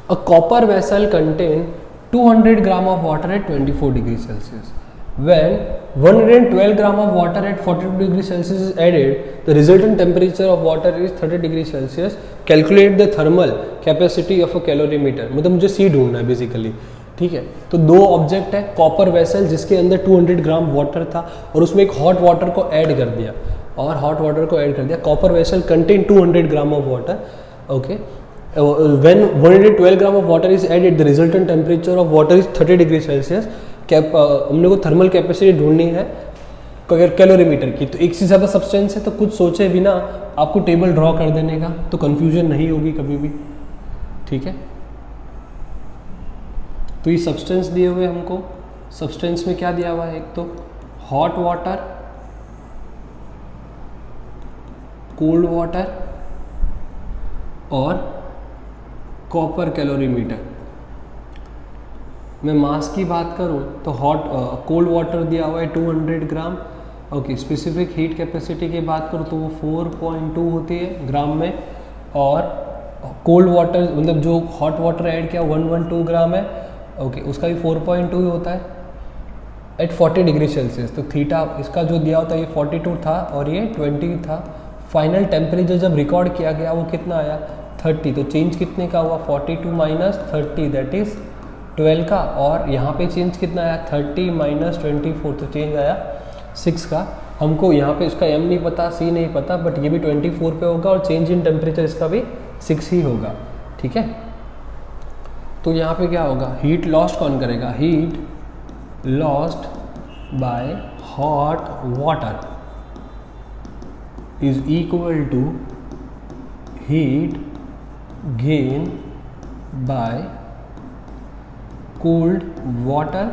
A copper vessel contain 200 gram of water at 24 degrees Celsius. When 112 gram of water at 42 degrees Celsius is added, the resultant temperature of water is 30 degrees Celsius. Calculate the thermal capacity of a calorimeter. मतलब मुझे C ढूंढना है basically, ठीक है। तो दो object है, copper vessel जिसके अंदर 200 ग्राम वाटर था और उसमें एक हॉट वाटर को ऐड कर दिया और हॉट वाटर को ऐड कर दिया। Copper vessel contain 200 gram of water, okay. When 112 gram of water is added, the resultant temperature of water is 30 degree Celsius. हमने को थर्मल कैपेसिटी ढूंढनी है कैलोरीमीटर की। तो एक से ज़्यादा सब्सटेंस है तो कुछ सोचे बिना आपको टेबल ड्रॉ कर देने का, तो कंफ्यूजन नहीं होगी कभी भी, ठीक है। तो ये सब्सटेंस दिए हुए हमको, सब्सटेंस में क्या दिया हुआ है, एक तो हॉट वाटर, कोल्ड वाटर और कॉपर कैलोरीमीटर। मैं मास की बात करूं तो कोल्ड वाटर दिया हुआ है 200 ग्राम, ओके। स्पेसिफिक हीट कैपेसिटी की बात करूं तो वो 4.2 होती है ग्राम में, और कोल्ड वाटर मतलब जो हॉट वाटर ऐड किया 112 ग्राम है, ओके, उसका भी 4.2 ही होता है एट 40 डिग्री सेल्सियस। तो थीटा इसका जो दिया होता है ये 42 था और ये 20 था। फाइनल टेम्परेचर जब रिकॉर्ड किया गया वो कितना आया, 30। तो चेंज कितने का हुआ, 42 माइनस 30 दैट इज 12 का, और यहाँ पे चेंज कितना आया, 30 माइनस 24, तो चेंज आया 6 का। हमको यहाँ पे इसका m नहीं पता, c नहीं पता, बट ये भी 24 पे होगा और चेंज इन टेम्परेचर इसका भी 6 ही होगा, ठीक है। तो यहाँ पे क्या होगा, हीट लॉस्ट कौन करेगा, heat lost by hot water is equal to heat gain by cooled water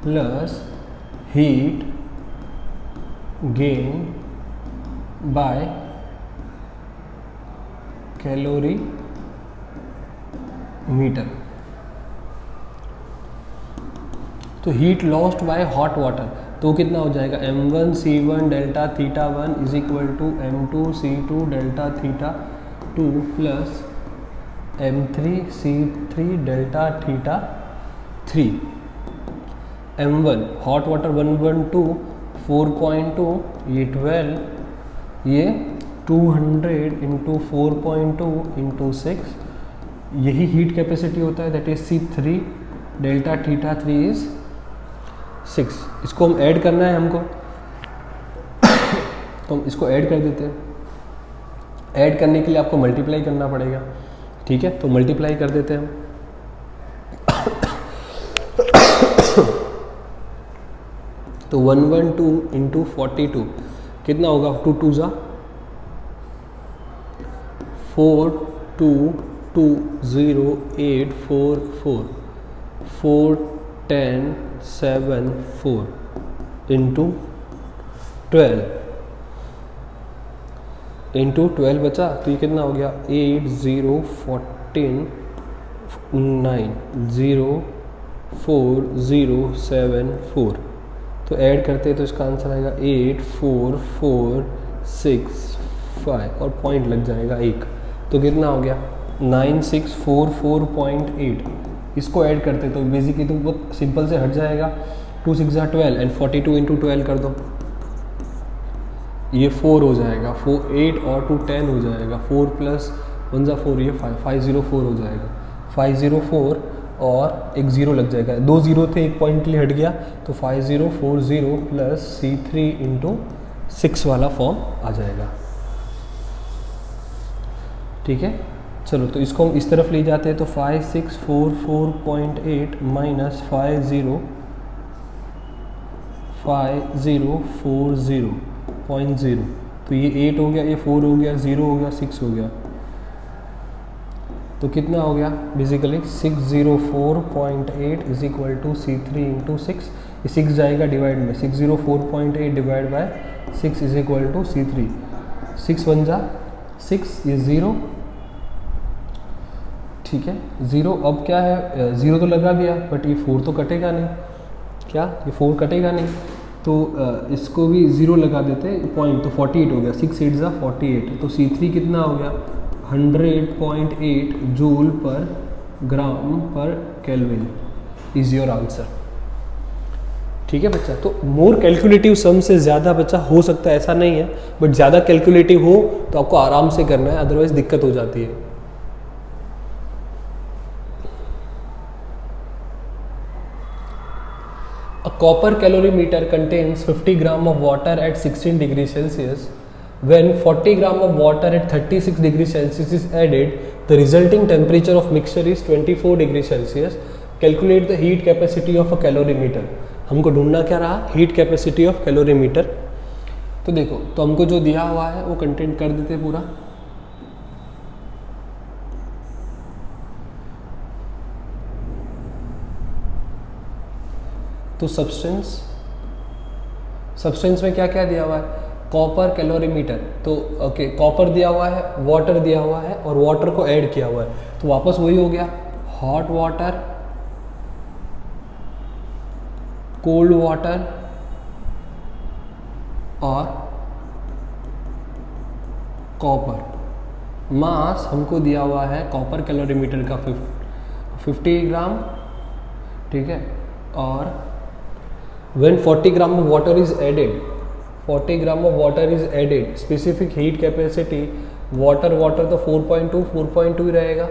plus heat gain by calorimeter। तो heat lost by hot water तो कितना हो जाएगा, m1 c1 delta theta 1 is equal to m2 c2 delta theta 2 plus m3 c3 delta theta 3। m1 hot water 112 4.2, ये 12, ये 200 into 4.2 into 6, यही heat capacity होता है, that is c3 delta theta 3 is 6। इसको हम ऐड करना है हमको तो हम इसको ऐड कर देते हैं। ऐड करने के लिए आपको मल्टीप्लाई करना पड़ेगा, ठीक है। तो मल्टीप्लाई कर देते हैं हम तो 112 इंटू 42 कितना होगा, 2 2 ज़ा 4 2 2 0 8 4 4 4 10 7 4 इंटू 12 इंटू 12 बचा, तो ये कितना हो गया, 8 0 14 9 0 4 0 7 4। तो ऐड करते हैं तो इसका आंसर आएगा 8 4 4 6 5 और पॉइंट लग जाएगा 1। तो कितना हो गया, 9644.8। इसको ऐड करते तो बेसिकली तो बहुत सिंपल से हट जाएगा, 2 6 12 एंड 42 इंटू 12 कर दो, ये 4 हो जाएगा, 4 8 और 2 10 हो जाएगा, 4 प्लस 1 ज़ा 4, ये 5 504 हो जाएगा, 504 और एक ज़ीरो लग जाएगा, 2 ज़ीरो थे एक पॉइंट के लिए हट गया, तो 5040 प्लस C3 इंटू 6 वाला फॉर्म आ जाएगा, ठीक है। चलो तो इसको हम इस तरफ ले जाते हैं, तो 5644.8 माइनस 5040.0, तो ये 8 हो गया, ये 4 हो गया, 0 हो गया, 6 हो गया, तो कितना हो गया basically 604.8 is equal to C3 into 6। ये 6 जाएगा डिवाइड में, 604.8 divide by 6 is equal to C3, 6 1 जा 6, ये 0, ठीक है 0। अब क्या है, 0 तो लगा दिया बट ये 4 तो कटेगा नहीं, क्या ये 4 कटेगा नहीं, तो इसको भी 0 लगा देते पॉइंट, तो 48 हो गया, 6 8 जा 48, तो C3 कितना हो गया 100.8 जूल पर ग्राम पर केल्विन इज योर आंसर। ठीक है बच्चा, तो मोर कैलकुलेटिव सम से ज़्यादा बच्चा हो सकता है ऐसा नहीं है, बट ज़्यादा कैलकुलेटिव हो तो आपको आराम से करना है, अदरवाइज दिक्कत हो जाती है। A copper calorimeter contains 50 gram of water at 16 degrees Celsius. When 40 gram of water at 36 degrees Celsius is added, the resulting temperature of mixture is 24 degrees Celsius. Calculate the heat capacity of a calorimeter. हमको ढूंढना क्या रहा? Heat capacity of calorimeter. तो देखो, तो हमको जो दिया हुआ है वो कंटेंट कर देते पूरा। तो सब्सटेंस में क्या क्या दिया हुआ है? कॉपर कैलोरीमीटर, तो ओके कॉपर दिया हुआ है, वाटर दिया हुआ है और वाटर को ऐड किया हुआ है, तो वापस वही हो गया हॉट वाटर, कोल्ड वाटर और कॉपर। मास हमको दिया हुआ है कॉपर कैलोरीमीटर का 50 ग्राम, ठीक है, और when 40 gram of water is added, 40 gram of water is added, specific heat capacity water तो 4.2 ही रहेगा,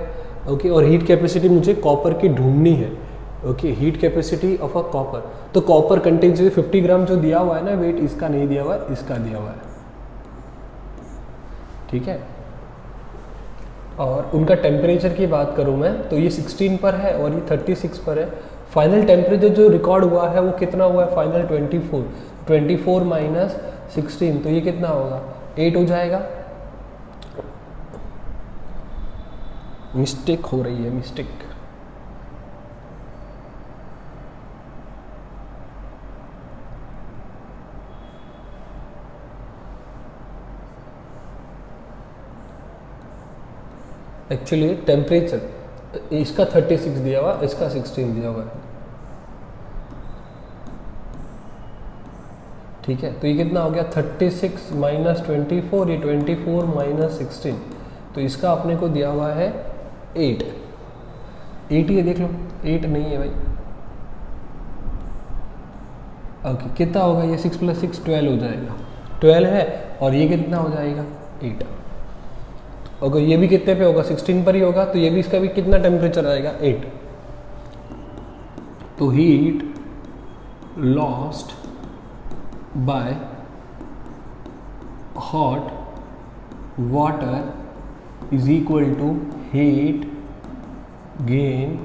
ओके, और हीट कैपेसिटी मुझे कॉपर की ढूंढनी है, okay, heat capacity of a copper. तो कॉपर कंटेन्स 50 ग्राम जो दिया हुआ है ना वेट, इसका नहीं दिया हुआ है, इसका दिया हुआ है, ठीक है। और उनका टेम्परेचर की बात करूँ मैं तो ये 16 पर है और ये 36 पर है। फाइनल टेम्परेचर जो रिकॉर्ड हुआ है वो कितना हुआ है? फाइनल 24 माइनस 16, तो ये कितना होगा? 8 हो जाएगा। मिस्टेक हो रही है, मिस्टेक। एक्चुअली टेम्परेचर इसका 36 दिया हुआ, इसका 16 दिया हुआ है, ठीक है। तो ये कितना हो गया? 36 माइनस 24, ये 24 माइनस 16, तो इसका अपने को दिया हुआ है 8 ही है, देख लो 8 नहीं है भाई, ओके। कितना होगा ये? 6 + 6 12 हो जाएगा, 12 है, और ये कितना हो जाएगा? 8। अगर ये भी कितने पे होगा? 16 पर ही होगा, तो ये भी, इसका भी कितना टेम्परेचर आएगा? 8। तो heat lost by hot water is equal to heat gain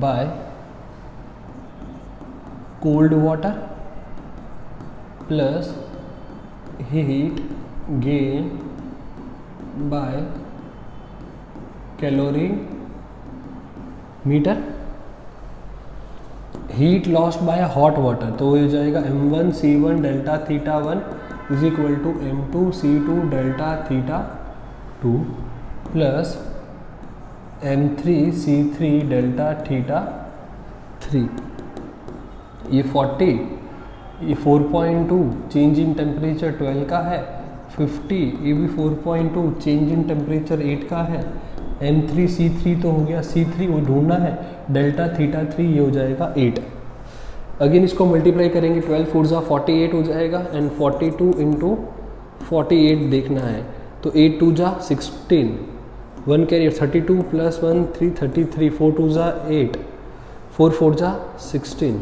by cold water plus heat gain by calorimeter. Heat lost by hot water, तो हो जाएगा m1 c1 delta theta 1 is equal to m2 c2 delta theta 2 plus m3 c3 delta theta 3। ये 40, ये 4.2 change in temperature 12 का है, 50 ये भी 4.2 change in temperature 8 का है, m3 c3 तो हो गया, c3 वो ढूंढना है, डेल्टा थीटा 3 ये हो जाएगा 8। अगेन इसको मल्टीप्लाई करेंगे, 12 4 48 हो जाएगा, एंड 42 × 48 देखना है, तो 8 2 16, 1 कैरियर 32 + 1 3 33, 4 2 8, 4 4 16,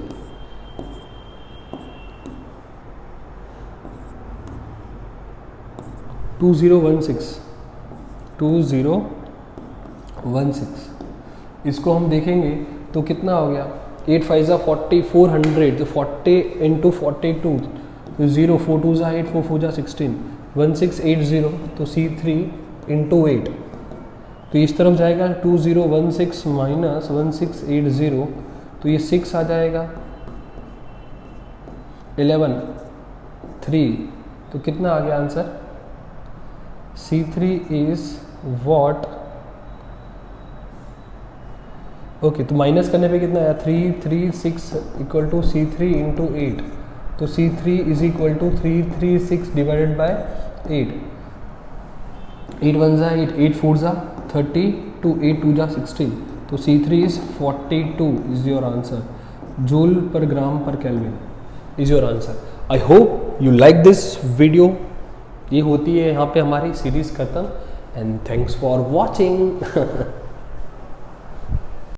2016 इसको हम देखेंगे तो कितना हो गया? 8 5 40, 400, तो 40 × 42, तो 0 4 2 8, 4 4 16, 1680, तो C3 × 8, तो इस तरफ जाएगा 2016 माइनस 1680, तो ये 6 आ जाएगा, 11 3, तो कितना आ गया answer? C3 is what, okay, तो माइनस करने पे कितना आया? 336 इक्वल टू C3 × 8, तो C3 इज इक्वल टू 336 डिवाइडेड बाय 8, 8 1 जा 8, 8 4 जा 32, 8 2 जा 16, तो C3 is 42 is your answer. Joule पर ग्राम पर kelvin is your answer. I hope you like this video. ये होती है यहाँ पे हमारी सीरीज खत्म, एंड थैंक्स फॉर वॉचिंग।